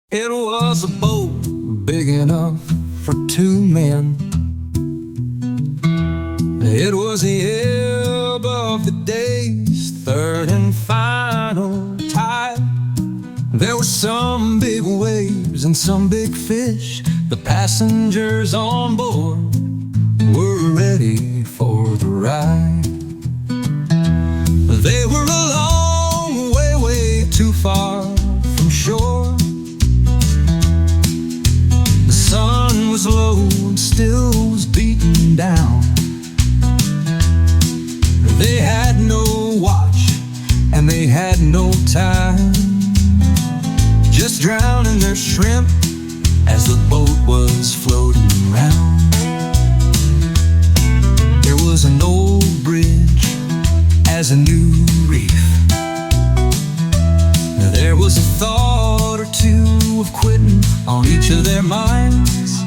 It was a boat big enough for two men. It was the ebb of the day's third and final tide. There were some big waves and some big fish. The passengers on board were ready for the ride. They were a long way, way too far from shore. The sun was low and still was beating down. They had no watch and they had no time, just drowning their shrimp as the boat was floating around. There was an old bridge as a new reef. There was a thought or two of quitting on each of their minds.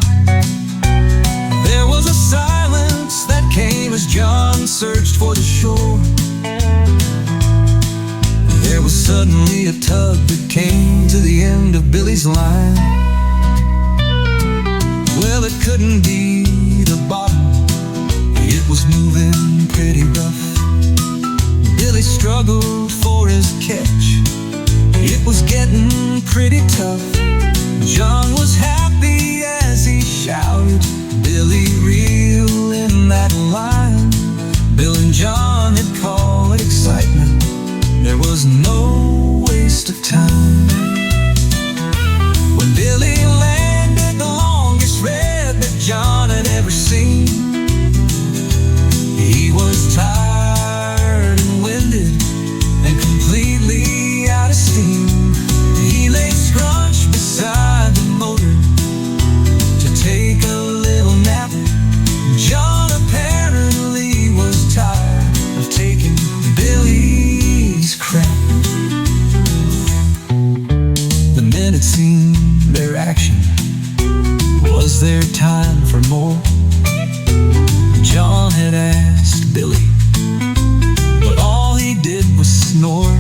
There was a silence that came as John searched for the shore. There was suddenly a tug that came to the end of Billy's line. Well, it couldn't be the bottom, it was moving pretty rough. Billy struggled for his catch, it was getting pretty tough. John was happy as he shouted, Billy, reel in that line. Bill and John had called it excitement. There was no waste of time. When Billy landed the longest red that John had ever seen, he was tired and winded and completely out of steam. He lay scrunched beside the motor to take a little nap. John apparently was tired of taking Billy's crap. The men had seen their action. Was there time for more? John had asked Billy, but all he did was snore.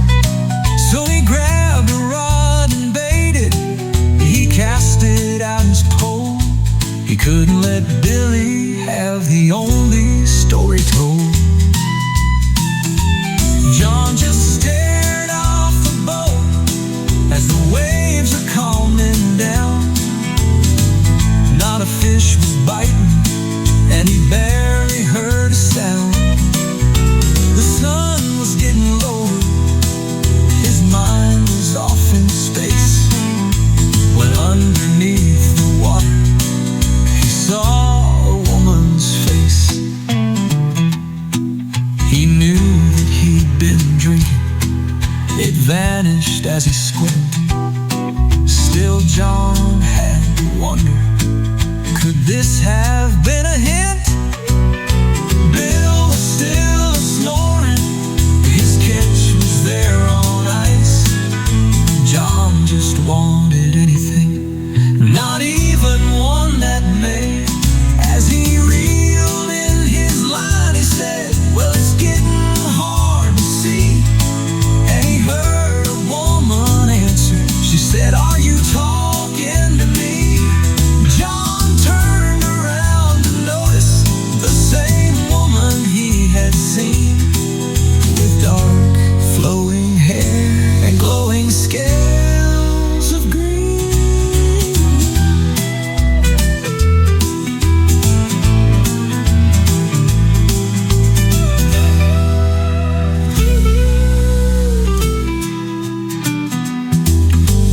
So he grabbed a rod and baited. He cast it out his pole. He couldn't let Billy have the only story told. John just stared off the boat as the waves were calming down. Not a fish was biting, and he barely heard a sound. The sun was getting lower, his mind was off in space, when underneath the water he saw a woman's face. He knew that he'd been drinking, it vanished as he squinted. Still John had to wonder, could this have been a hint? Bill was still snoring, his catch was there on ice. John just wanted anything, not even one that may. As he reeled in his line, he said, well, it's getting hard to see. And he heard a woman answer. She said, are you talking to me? John turned around to notice the same woman he had seen, with dark flowing hair and glowing scales of green.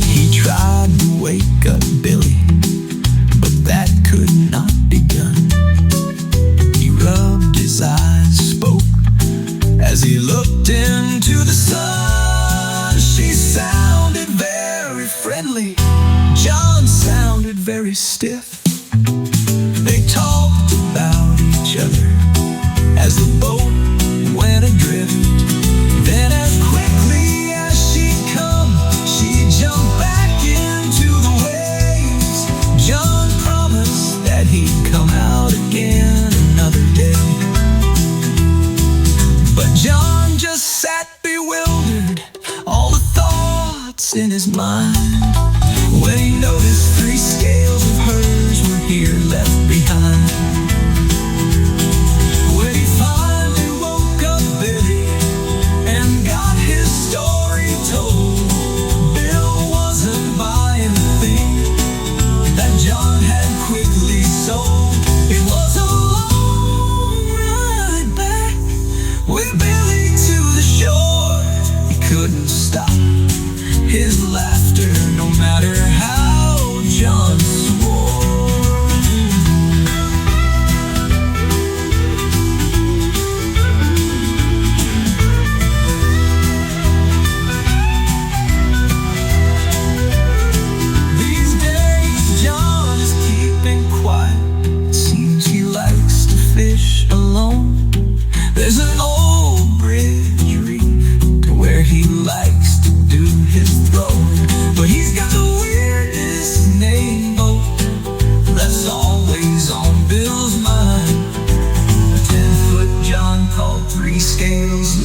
He tried to wake up Billy, but that could not be done. He rubbed his eyes, spoke as he looked into the sun. She sounded very friendly, John sounded very stiff. They talked about each other as the boat went adrift. Then as quickly as she'd come, she jumped back into the waves. John promised that he'd come out again another day, but John just sat bewildered, all the thoughts in his mind, when he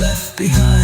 left behind.